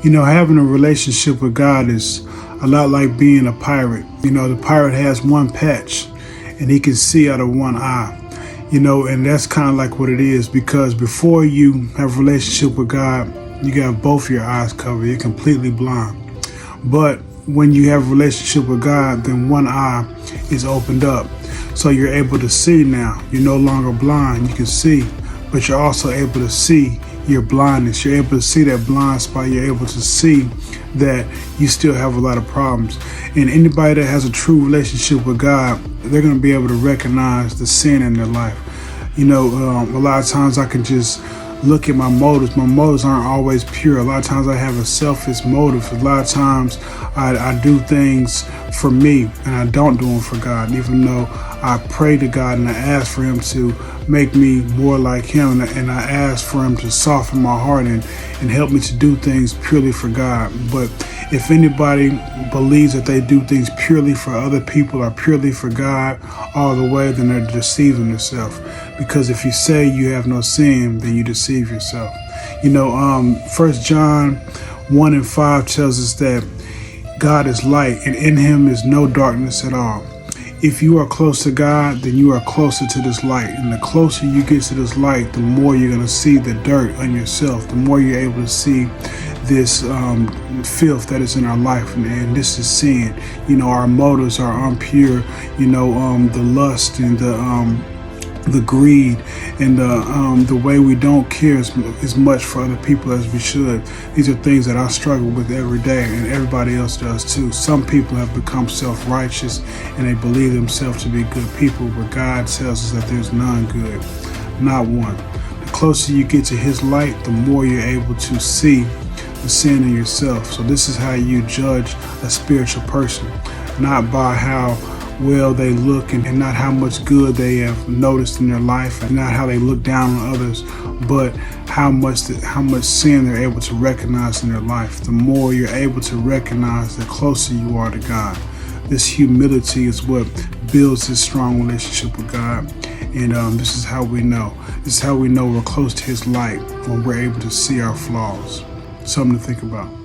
You know, having a relationship with God is a lot like being a pirate. You know, the pirate has one patch and he can see out of one eye. You know, and that's kind of like what it is, because before you have a relationship with God, you got both your eyes covered. You're completely blind. But when you have a relationship with God, then one eye is opened up. So you're able to see now. You're no longer blind. You can see, but you're also able to see your blindness. You're able to see that blind spot. You're able to see that you still have a lot of problems. And anybody that has a true relationship with God, they're going to be able to recognize the sin in their life. You know, a lot of times I can just look at my motives. My motives aren't always pure. A lot of times I have a selfish motive. A lot of times I do things for me and I don't do them for God, even though I pray to God and I ask for Him to make me more like Him, and I ask for Him to soften my heart and help me to do things purely for God. But if anybody believes that they do things purely for other people or purely for God all the way, then they're deceiving themselves. Because if you say you have no sin, then you deceive yourself. You know, 1 John 1:5 tells us that God is light and in Him is no darkness at all. If you are close to God, then you are closer to this light. And the closer you get to this light, the more you're going to see the dirt on yourself, the more you're able to see this filth that is in our life. And this is sin. You know, our motives are impure. You know, the lust and the greed and the way we don't care as much for other people as we should. These are things that I struggle with every day, and everybody else does too. Some people have become self-righteous and they believe themselves to be good people, but God tells us that there's none good, not one. The closer you get to His light, the more you're able to see the sin in yourself. So this is how you judge a spiritual person, not by how well they look and not how much good they have noticed in their life, and not how they look down on others, but how much sin they're able to recognize in their life. The more you're able to recognize, the closer you are to God. This humility is what builds this strong relationship with God. And this is how we know. This is how we know we're close to His light, when we're able to see our flaws. Something to think about.